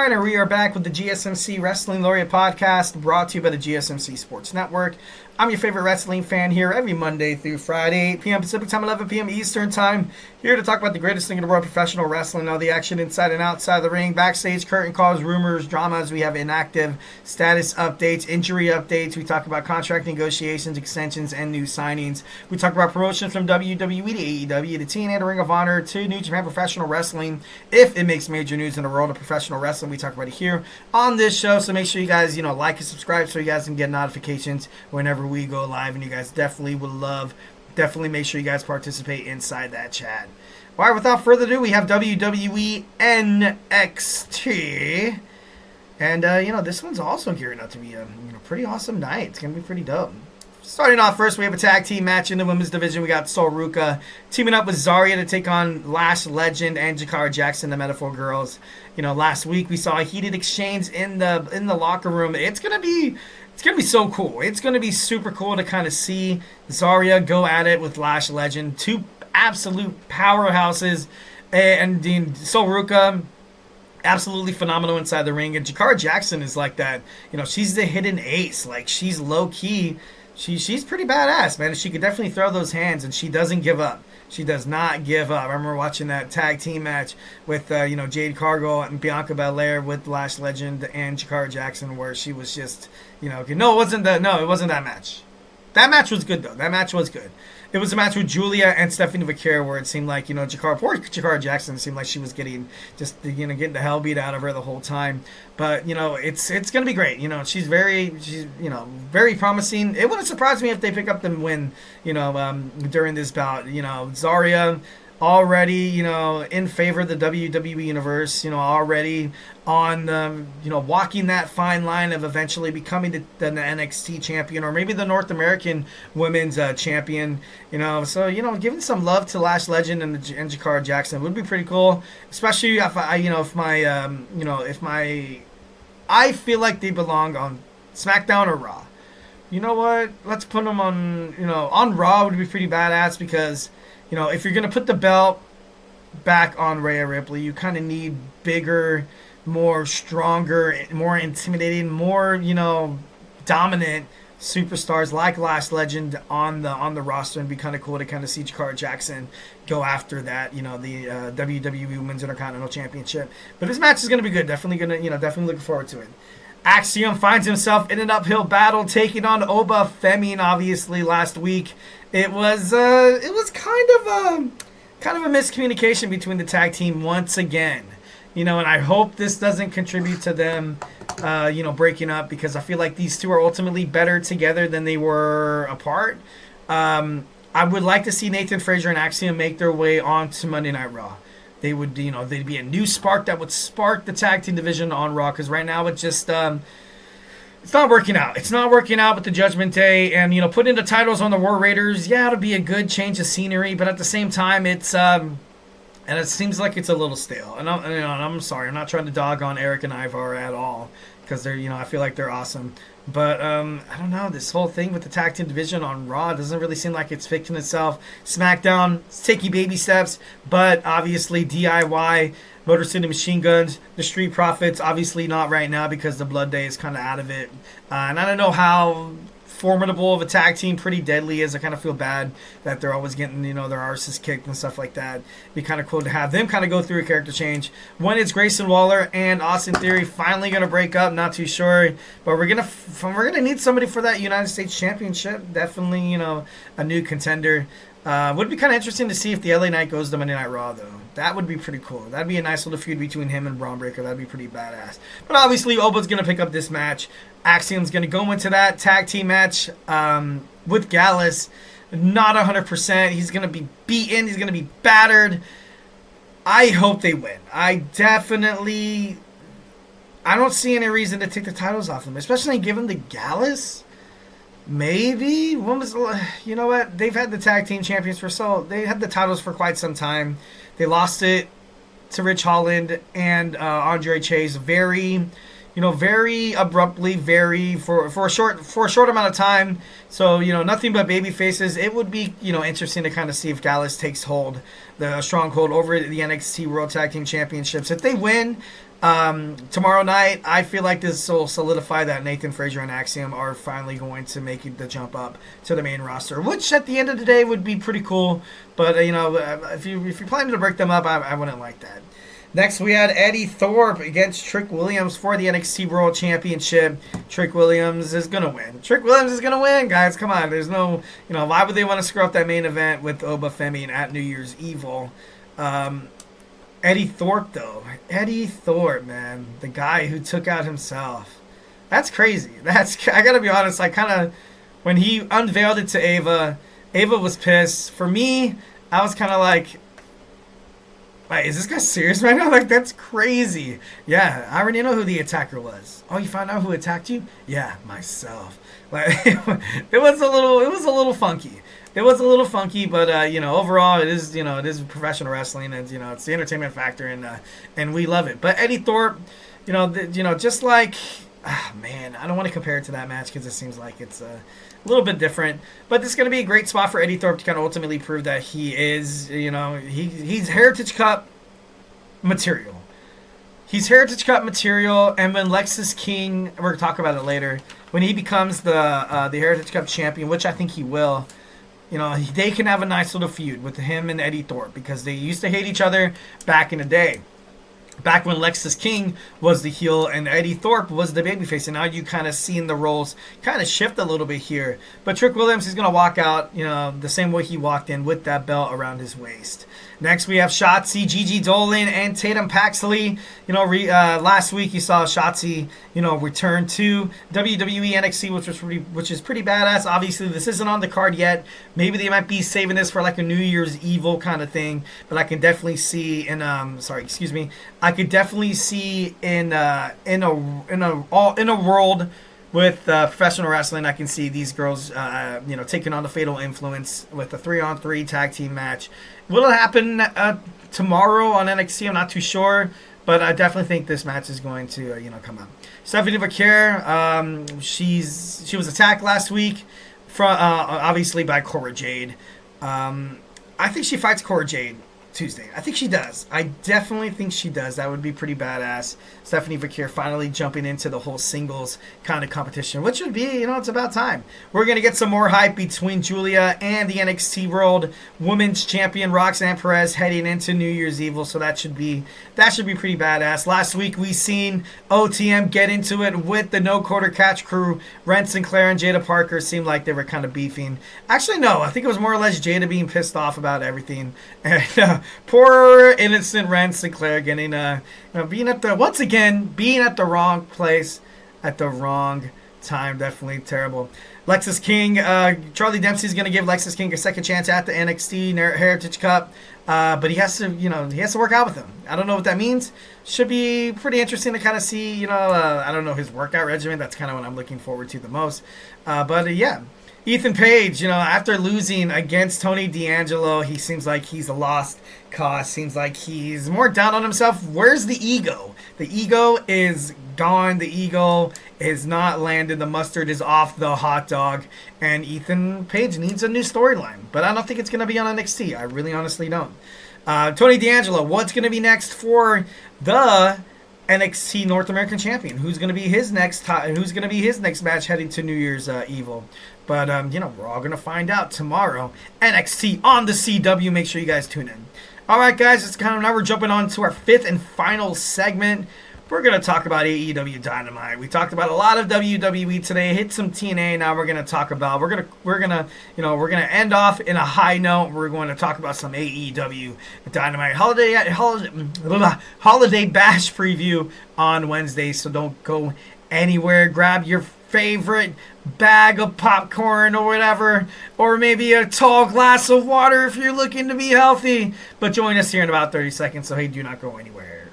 Steiner. We are back with the GSMC Wrestling Laureate podcast, brought to you by the GSMC Sports Network. I'm your favorite wrestling fan here every Monday through Friday, 8 p.m. Pacific Time, 11 p.m. Eastern Time. Here to talk about the greatest thing in the world, professional wrestling, all the action inside and outside the ring, backstage, curtain calls, rumors, dramas. We have inactive status updates, injury updates. We talk about contract negotiations, extensions, and new signings. We talk about promotions from WWE to AEW to TNA to Ring of Honor to New Japan Professional Wrestling. If it makes major news in the world of professional wrestling, we talk about it here on this show. So make sure you guys, like and subscribe so you guys can get notifications whenever we go live, and you guys definitely make sure you guys participate inside that chat. All right, without further ado, we have WWE NXT, and this one's also gearing up to be a pretty awesome night. It's gonna be pretty dope. Starting off first, we have a tag team match in the women's division. We got Ruca teaming up with Zaria to take on Lash Legend and Jakara Jackson, the Metaphor Girls. Last week we saw a heated exchange in the locker room. It's gonna be so cool. It's going to be super cool to kind of see Zaria go at it with Lash Legend. Two absolute powerhouses. And Ruca, absolutely phenomenal inside the ring. And Jakara Jackson is like that. She's the hidden ace. Like, she's low-key. She's pretty badass, man. She could definitely throw those hands, and she doesn't give up. She does not give up. I remember watching that tag team match with, Jade Cargill and Bianca Belair with Lash Legend and Jakara Jackson, where she was just, it wasn't that match. That match was good, though. That match was good. It was a match with Giulia and Stephanie Vaquero where it seemed like, poor Jakara Jackson seemed like she was getting the hell beat out of her the whole time. But, it's going to be great. She's very promising. It wouldn't surprise me if they pick up the win, during this bout. Zaria already, in favor of the WWE Universe, already on, walking that fine line of eventually becoming the NXT champion, or maybe the North American women's champion, so, giving some love to Lash Legend and Jakara Jackson would be pretty cool, especially if I feel like they belong on SmackDown or Raw. You know what? Let's put them on Raw would be pretty badass, because if you're going to put the belt back on Rhea Ripley, you kind of need bigger, more stronger, more intimidating, more, dominant superstars like Lash Legend on the roster, and be kind of cool to kind of see Jakara Jackson go after that, the WWE Women's Intercontinental Championship. But this match is going to be good. Definitely looking forward to it. Axiom finds himself in an uphill battle taking on Oba Femi, and obviously last week it was kind of a miscommunication between the tag team once again. And I hope this doesn't contribute to them breaking up, because I feel like these two are ultimately better together than they were apart. I would like to see Nathan Fraser and Axiom make their way onto Monday Night Raw. They would, they'd be a new spark that would spark the tag team division on Raw, because right now it's just, it's not working out. It's not working out with the Judgment Day, and, putting the titles on the War Raiders, yeah, it'll be a good change of scenery, but at the same time, it's, and it seems like it's a little stale. And I'm sorry, I'm not trying to dog on Eric and Ivar at all, because they're, I feel like they're awesome. But, I don't know, this whole thing with the tag team division on Raw doesn't really seem like it's fixing itself. SmackDown, it's taking baby steps, but obviously DIY, Motor City Machine Guns, the Street Profits, obviously not right now because the Blood Day is kind of out of it. And I don't know how formidable of a tag team Pretty Deadly is. I kind of feel bad that they're always getting, their arses kicked and stuff like that. It'd be kind of cool to have them kind of go through a character change. When it's Grayson Waller and Austin Theory finally going to break up, not too sure, but we're gonna need somebody for that United States Championship. Definitely, a new contender. Would be kind of interesting to see if the LA Knight goes to Monday Night Raw, though. That would be pretty cool. That'd be a nice little feud between him and Braun Breaker. That'd be pretty badass. But obviously, Oba's going to pick up this match. Axiom's going to go into that tag team match with Gallus. Not 100%. He's going to be beaten. He's going to be battered. I hope they win. I don't see any reason to take the titles off them, especially given the Gallus. Maybe. When was you know what? They've had the tag team champions they had the titles for quite some time. They lost it to Rich Holland and Andre Chase very abruptly, for a short amount of time. So, nothing but baby faces. It would be, interesting to kind of see if Gallus takes the stronghold over the NXT World Tag Team Championships. If they win, Tomorrow night, I feel like this will solidify that Nathan Fraser and Axiom are finally going to make the jump up to the main roster, which at the end of the day would be pretty cool. But if you're planning to break them up, I wouldn't like that. Next, we had Eddie Thorpe against Trick Williams for the NXT World Championship. Trick Williams is going to win. Trick Williams is going to win, guys. Come on. There's no, why would they want to screw up that main event with Oba Femi and at New Year's Evil? Eddie Thorpe, though. Eddie Thorpe, man. The guy who took out himself. That's crazy. I got to be honest, when he unveiled it to Ava was pissed. For me, I was kind of like, wait, is this guy serious right now? Like, that's crazy. Yeah, I already know who the attacker was. Oh, you found out who attacked you? Yeah, myself. Like, it was a little funky. It was a little funky, but overall, it is professional wrestling, and it's the entertainment factor, and we love it. But Eddie Thorpe, just like, man, I don't want to compare it to that match because it seems like it's a little bit different, but this is going to be a great spot for Eddie Thorpe to kind of ultimately prove that he is, he's Heritage Cup material. He's Heritage Cup material, and when Lexus King, we're going to talk about it later, when he becomes the Heritage Cup champion, which I think he will, they can have a nice little feud with him and Eddie Thorpe because they used to hate each other back in the day. Back when Lexus King was the heel and Eddie Thorpe was the babyface, and now you kind of seen the roles kind of shift a little bit here. But Trick Williams is going to walk out, the same way he walked in with that belt around his waist. Next, we have Shotzi, Gigi Dolan, and Tatum Paxley. Last week you saw Shotzi, return to WWE NXT, which is pretty badass. Obviously, this isn't on the card yet. Maybe they might be saving this for like a New Year's Evil kind of thing. But I can definitely see I could definitely see in a world with professional wrestling, I can see these girls, taking on the Fatal Influence with a 3-on-3 tag team match. Will it happen tomorrow on NXT? I'm not too sure, but I definitely think this match is going to, come out. Stephanie Vaquer, she was attacked last week, from obviously by Cora Jade. I think she fights Cora Jade Tuesday. I think she does. I definitely think she does. That would be pretty badass. Stephanie Vaquer finally jumping into the whole singles kind of competition, which would be, it's about time. We're going to get some more hype between Giulia and the NXT World Women's Champion Roxanne Perez heading into New Year's Evil, so that should be pretty badass. Last week we seen OTM get into it with the No Quarter Catch crew. Ren Sinclair and Jada Parker seemed like they were kind of beefing. Actually, no. I think it was more or less Jada being pissed off about everything. And poor innocent Ren Sinclair getting being at the wrong place at the wrong time. Definitely terrible. Lexus King, Charlie Dempsey's going to give Lexus King a second chance at the NXT Heritage Cup, but he has to work out with him. I don't know what that means. Should be pretty interesting to kind of see. I don't know his workout regimen. That's kind of what I'm looking forward to the most. But yeah. Ethan Page, after losing against Tony D'Angelo, he seems like he's a lost cause. Seems like he's more down on himself. Where's the ego? The ego is gone. The ego is not landed. The mustard is off the hot dog. And Ethan Page needs a new storyline. But I don't think it's going to be on NXT. I really honestly don't. Tony D'Angelo, what's going to be next for the NXT North American Champion? Who's going to be his next match heading to New Year's Evil? But, we're all going to find out tomorrow. NXT on the CW. Make sure you guys tune in. All right, guys. It's kind of now we're jumping on to our fifth and final segment. We're going to talk about AEW Dynamite. We talked about a lot of WWE today. Hit some TNA. Now we're going to talk about. We're going to end off in a high note. We're going to talk about some AEW Dynamite holiday bash preview on Wednesday. So don't go anywhere. Grab your favorite bag of popcorn or whatever, or maybe a tall glass of water if you're looking to be healthy. But join us here in about 30 seconds. So hey, do not go anywhere.